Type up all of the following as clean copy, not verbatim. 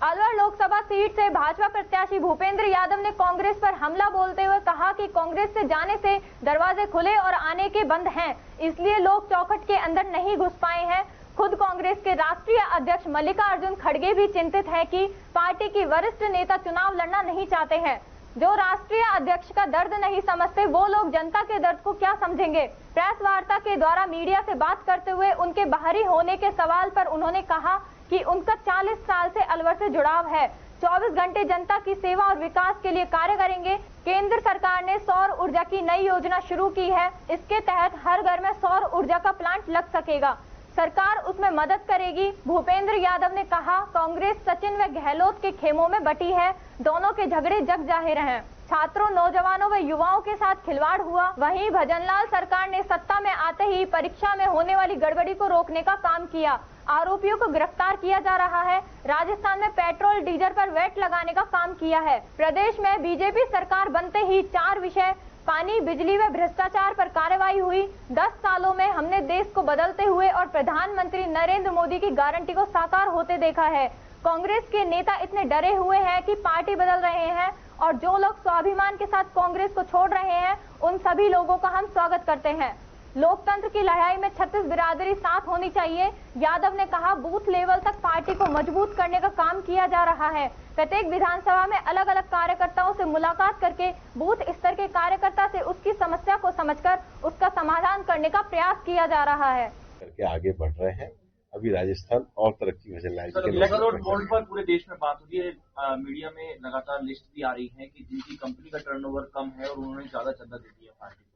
Alwar Lok Sabha seat से भाजपा प्रत्याशी भूपेंद्र यादव ने कांग्रेस पर हमला बोलते हुए कहा कि कांग्रेस से जाने से दरवाजे खुले और आने के बंद हैं, इसलिए लोग चौखट के अंदर नहीं घुस पाए हैं। खुद कांग्रेस के राष्ट्रीय अध्यक्ष मल्लिकार्जुन खड़गे भी चिंतित हैं कि पार्टी की वरिष्ठ नेता चुनाव लड़ना नहीं चाहते हैं। जो राष्ट्रीय अध्यक्ष का दर्द नहीं समझते, वो लोग जनता के दर्द को क्या समझेंगे। प्रेस वार्ता के द्वारा मीडिया से बात करते हुए उनके बाहरी होने के सवाल पर उन्होंने कहा कि उनका 40 साल से अलवर से जुड़ाव है, 24 घंटे जनता की सेवा और विकास के लिए कार्य करेंगे। केंद्र सरकार ने सौर ऊर्जा की नई योजना शुरू की है, इसके तहत हर घर में सौर ऊर्जा का प्लांट लग सकेगा, सरकार उसमें मदद करेगी। भूपेंद्र यादव ने कहा, कांग्रेस सचिन व गहलोत के खेमों में बटी है, दोनों के झगड़े जग जाहिर हैं। छात्रों, नौजवानों व युवाओं के साथ खिलवाड़ हुआ। वहीं भजनलाल सरकार ने सत्ता में आते ही परीक्षा में होने वाली गड़बड़ी को रोकने का काम किया, आरोपियों को गिरफ्तार किया जा रहा है। राजस्थान में पेट्रोल डीजल पर वैट लगाने का काम किया है। प्रदेश में बीजेपी सरकार बनते ही 4 विषय पानी, बिजली व भ्रष्टाचार पर कार्रवाई हुई। 10 सालों में हमने देश को बदलते हुए और प्रधानमंत्री नरेंद्र मोदी की गारंटी को साकार होते देखा है। कांग्रेस के नेता इतने डरे हुए हैं कि पार्टी बदल रहे हैं और जो लोग स्वाभिमान के साथ कांग्रेस को छोड़ रहे हैं, उन सभी लोगों का हम स्वागत करते हैं। लोकतंत्र की लड़ाई में 36 बिरादरी साथ होनी चाहिए। यादव ने कहा, बूथ लेवल तक पार्टी को मजबूत करने का काम किया जा रहा है। प्रत्येक विधानसभा में अलग अलग कार्यकर्ताओं से मुलाकात करके बूथ स्तर के कार्यकर्ता से उसकी समस्या को समझकर उसका समाधान करने का प्रयास किया जा रहा है। करके आगे बढ़ रहे हैं। अभी राजस्थान और तरक्की भजनलाल जी के बोर्ड पर पूरे देश में बात हो रही है। मीडिया में लगातार लिस्ट भी आ रही है कि जिनकी कंपनी का टर्नओवर कम है और उन्होंने ज्यादा चंदा दे दिया पार्टी को।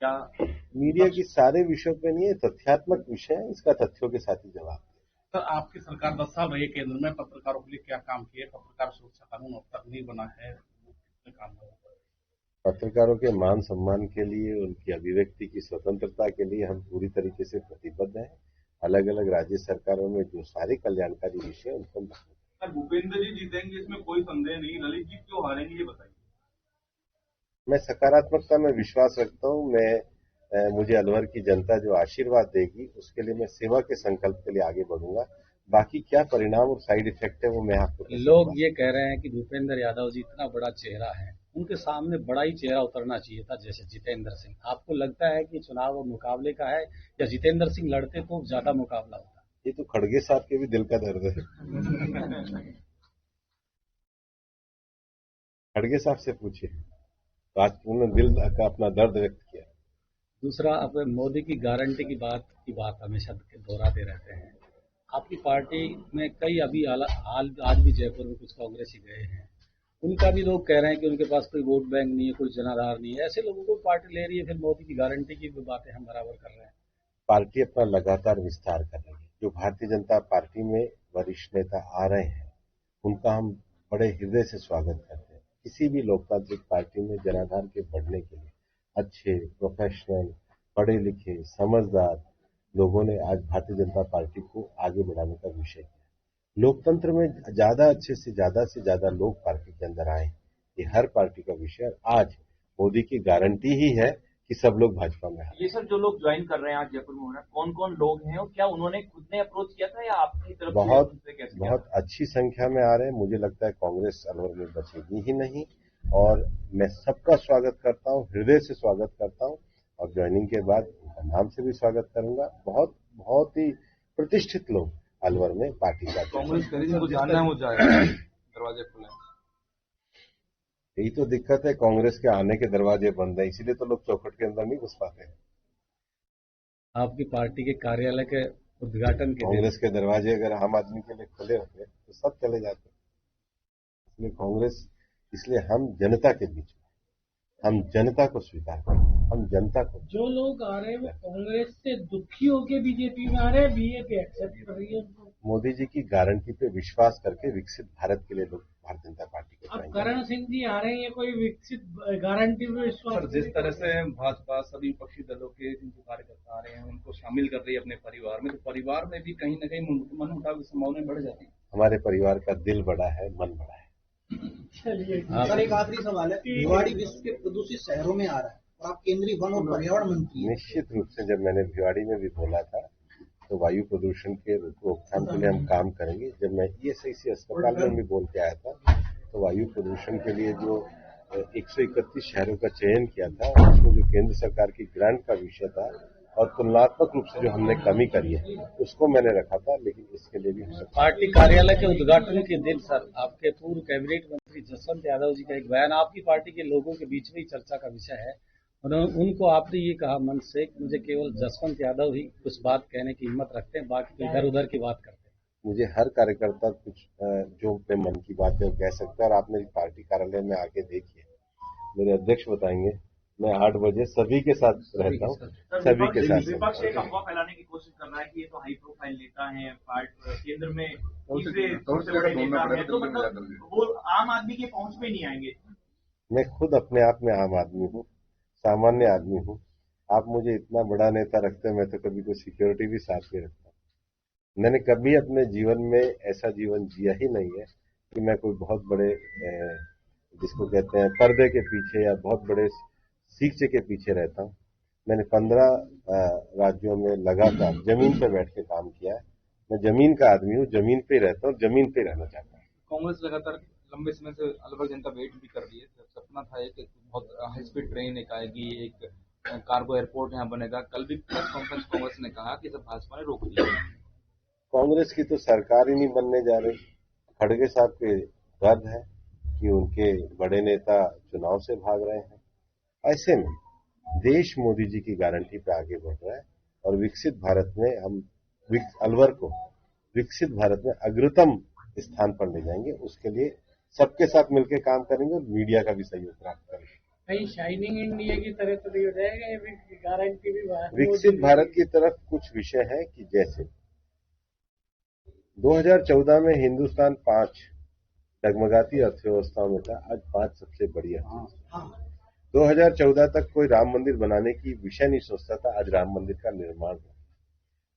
क्या मीडिया की सारे विषयों पे नहीं है, तथ्यात्मक विषय है, इसका तथ्यों के साथ ही जवाब। सर, आपकी सरकार 10 साल रही केंद्र में, पत्रकारों के लिए क्या काम किए? पत्रकार सुरक्षा कानून अब तक नहीं बना है, कितने काम हुआ? पत्रकारों के मान सम्मान के लिए, उनकी अभिव्यक्ति की स्वतंत्रता के लिए हम पूरी तरीके से प्रतिबद्ध हैं। अलग अलग राज्य सरकारों में जो सारे कल्याणकारी विषय उनको भूपेंद्र जी जीतेंगे, इसमें कोई संदेह नहीं। ललित जी क्यों हारेंगे, ये बताइए। मैं सकारात्मकता में विश्वास रखता हूं। मुझे अलवर की जनता जो आशीर्वाद देगी, उसके लिए मैं सेवा के संकल्प के लिए आगे बढ़ूंगा। बाकी क्या परिणाम और साइड इफेक्ट है वो मैं आपको लोग ये कह रहे हैं कि भूपेंद्र यादव जी इतना बड़ा चेहरा है, उनके सामने बड़ा ही चेहरा उतरना चाहिए था, जैसे जितेंद्र सिंह। आपको लगता है कि चुनाव और मुकाबले का है, या जितेंद्र सिंह लड़ते तो ज्यादा मुकाबला होता? ये तो खड़गे साहब के भी दिल का दर्द है। खड़गे साहब से पूछिए, तो आज उन्होंने दिल का अपना दर्द व्यक्त किया। दूसरा, अब मोदी की गारंटी की बात हमेशा दोहराते रहते हैं। आपकी पार्टी में कई अभी आज भी जयपुर में कुछ कांग्रेसी गए हैं, उनका भी लोग कह रहे हैं कि उनके पास कोई वोट बैंक नहीं है, कोई जनाधार नहीं है। ऐसे लोगों को पार्टी ले रही है, फिर मोदी की गारंटी की भी बातें हम बराबर कर रहे हैं। पार्टी अपना लगातार विस्तार कर रही है। जो भारतीय जनता पार्टी में वरिष्ठ नेता आ रहे हैं, उनका हम बड़े हृदय से स्वागत करते हैं। किसी भी लोकतांत्रिक पार्टी में जनाधार के बढ़ने के लिए अच्छे, प्रोफेशनल, पढ़े लिखे, समझदार लोगों ने आज भारतीय जनता पार्टी को आगे बढ़ाने का विषय किया। लोकतंत्र में ज्यादा अच्छे से ज्यादा लोग पार्टी के अंदर आए, ये हर पार्टी का विषय। आज मोदी की गारंटी ही है कि सब लोग भाजपा में आए। ये सर जो लोग ज्वाइन कर रहे हैं आज जयपुर में हो रहा है, कौन कौन लोग हैं और क्या उन्होंने खुद ने अप्रोच किया था या आपकी तरफ बहुत अच्छी संख्या में आ रहे हैं। मुझे लगता है कांग्रेस अलवर में बचेगी ही नहीं, और मैं सबका स्वागत करता हूं, हृदय से स्वागत करता हूं, और ज्वाइनिंग के बाद उनका नाम से भी स्वागत करूंगा। बहुत ही प्रतिष्ठित लोग अलवर में पार्टी का कांग्रेस दरवाजे खुले। यही तो दिक्कत है, कांग्रेस के आने के दरवाजे बंद है, इसीलिए तो लोग चौखट के अंदर नहीं घुस पाते हैं। आपकी पार्टी के कार्यालय के उद्घाटन के कांग्रेस के दरवाजे अगर आम आदमी के लिए खुले होते तो सब चले जाते। इसलिए कांग्रेस, इसलिए हम जनता के बीच में, हम जनता को स्वीकार करते हैं, हम जनता को। जो लोग आ रहे हैं वो कांग्रेस से दुखी होकर बीजेपी में आ रहे हैं, बीजेपी एक्सेप्ट कर रही है उनको। मोदी जी की गारंटी पे विश्वास करके विकसित भारत के लिए लोग भारतीय जनता पार्टी को। अब करण सिंह जी आ रहे हैं, कोई विकसित गारंटी पे विश्वास? जिस तरह से भाजपा सभी विपक्षी दलों के जो कार्यकर्ता आ रहे हैं उनको शामिल कर रही है अपने परिवार में, तो परिवार में भी कहीं न कहीं मनमुटाव की संभावना बढ़ जाती है। हमारे परिवार का दिल बड़ा है, मन बड़ा है। चलिए सर, एक आखिरी सवाल है। भिवाड़ी विश्व के प्रदूषित शहरों में आ रहा है और आप केंद्रीय वन और पर्यावरण मंत्री। निश्चित रूप से जब मैंने भिवाड़ी में भी बोला था तो वायु प्रदूषण के रोकथाम के लिए हम काम करेंगे। जब मैं ESIC अस्पताल में भी बोल के आया था तो वायु प्रदूषण के लिए जो 131 शहरों का चयन किया था, उसमें जो केंद्र सरकार की ग्रांट का विषय था और तुलनात्मक रूप से जो हमने कमी करी है उसको मैंने रखा था, लेकिन इसके लिए भी हम पार्टी कार्यालय के उद्घाटन के दिन सर आपके पूर्व कैबिनेट मंत्री जसवंत यादव जी का एक बयान आपकी पार्टी के लोगों के बीच में ही चर्चा का विषय है। उनको आपने ये कहा मन से कि मुझे केवल जसवंत यादव ही कुछ बात कहने की हिम्मत रखते हैं, बाकी तो इधर उधर की बात करते हैं। मुझे हर कार्यकर्ता कुछ जो अपने मन की बात है वो कह सकता है, और आप मेरी पार्टी कार्यालय में आके देखिए, मेरे अध्यक्ष बताएंगे, मैं 8 बजे सभी के साथ रहता हूँ, सभी के साथ। विपक्ष एक अफवाह फैलाने की कोशिश कर रहा है कि ये तो हाई प्रोफाइल नेता है, केंद्र में तीसरे सबसे बड़े नेता है, तो मतलब वो आम आदमी के पहुंच में नहीं आएंगे। मैं खुद अपने आप में आम आदमी हूँ, सामान्य आदमी हूँ। आप मुझे इतना बड़ा नेता रखते हैं, मैं तो कभी कोई सिक्योरिटी भी साथ नहीं रखता। मैंने कभी अपने जीवन में ऐसा जीवन जिया ही नहीं है कि मैं कोई बहुत बड़े जिसको कहते हैं पर्दे के पीछे या बहुत बड़े सीखचे के पीछे रहता हूँ। मैंने 15 राज्यों में लगातार जमीन पर बैठ के काम किया है। मैं जमीन का आदमी हूँ, जमीन पे रहता हूँ, जमीन पे रहना चाहता हूँ। कांग्रेस लगातार लंबे समय से अलवर जनता वेट भी कर रही है। सपना था एक बहुत हाई स्पीड ट्रेन एक आएगी, एक कार्गो एयरपोर्ट यहाँ बनेगा। कल भी प्रेस कॉन्फ्रेंस कांग्रेस ने कहा कि सब भाजपा ने रोक दिया। कांग्रेस की तो सरकार ही नहीं बनने जा रही। खड़गे साहब के दर्द है कि उनके बड़े नेता चुनाव से भाग रहे हैं। ऐसे में देश मोदी जी की गारंटी पे आगे बढ़ रहा है और विकसित भारत में हम अलवर को विकसित भारत में अग्रतम स्थान पर ले जाएंगे। उसके लिए सबके साथ मिलकर काम करेंगे और मीडिया का भी सहयोग प्राप्त करेंगे। कहीं शाइनिंग इंडिया की तरह तो नहीं हो जाएगा, ये भी गारंटी भी विकसित भारत की तरफ कुछ विषय है कि जैसे 2014 में हिंदुस्तान 5 डगमगाती अर्थव्यवस्थाओं में था, आज 5 सबसे बड़ी अर्थव्यवस्था। 2014 तक कोई राम मंदिर बनाने की विषय नहीं सोचता था, आज राम मंदिर का निर्माण हुआ।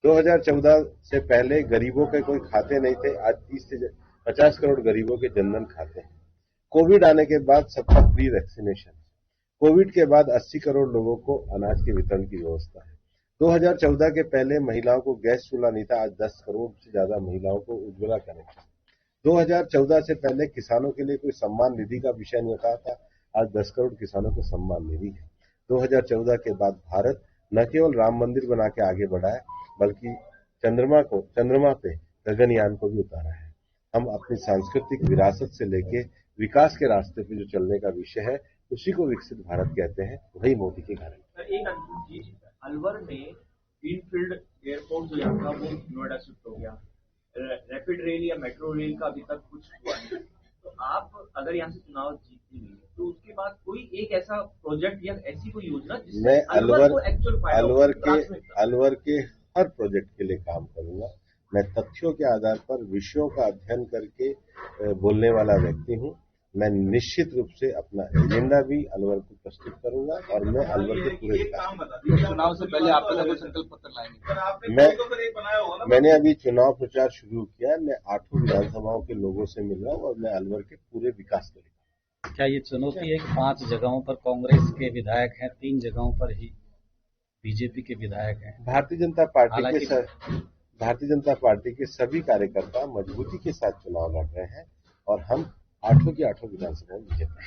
2014 से पहले गरीबों के कोई खाते नहीं थे, आज 30 से 50 करोड़ गरीबों के जनधन खाते हैं। कोविड आने के बाद सबका फ्री वैक्सीनेशन। कोविड के बाद 80 करोड़ लोगों को अनाज के वितरण की व्यवस्था है। 2014 के पहले महिलाओं को गैस चूल्हा नहीं था, आज 10 करोड़ से ज्यादा महिलाओं को उज्ज्वला कनेक्शन। 2014 से पहले किसानों के लिए कोई सम्मान निधि का विषय नहीं होता था, आज 10 करोड़ किसानों को सम्मान निधि है। 2014 के बाद भारत न केवल राम मंदिर बना के आगे बढ़ा है, बल्कि चंद्रमा पे गगनयान को भी उतारा है। हम अपनी सांस्कृतिक विरासत से लेके विकास के रास्ते पे जो चलने का विषय है, उसी को विकसित भारत कहते हैं। वही मोदी की गारंटी। एक अंतिम चीज, अलवर में ग्रीनफील्ड एयरपोर्ट जो यहाँ था वो नोएडा शिफ्ट हो गया। रैपिड रेल या मेट्रो रेल का अभी तक कुछ हुआ नहीं। तो आप अगर यहाँ से चुनाव जीतते हैं तो उसके बाद कोई एक ऐसा प्रोजेक्ट या ऐसी कोई योजना जिससे अलवर के हर प्रोजेक्ट के लिए काम करूंगा। मैं तथ्यों के आधार पर विषयों का अध्ययन करके बोलने वाला व्यक्ति हूं। मैं निश्चित रूप से अपना एजेंडा भी अलवर को प्रस्तुत करूंगा और मैं अलवर के पूरे चुनाव से पहले आप संकल्प पत्र लाएंगे। मैंने अभी चुनाव प्रचार शुरू किया। मैं 8 विधानसभाओं के लोगों से मिल रहा हूँ और मैं अलवर के पूरे विकास के लिए। क्या ये चुनौती है कि 5 जगहों पर कांग्रेस के विधायक हैं, 3 जगहों पर ही बीजेपी के विधायक हैं? भारतीय जनता पार्टी के सभी कार्यकर्ता मजबूती के साथ चुनाव लड़ रहे हैं और हम 8 की 8 विधानसभा में विजेता हैं।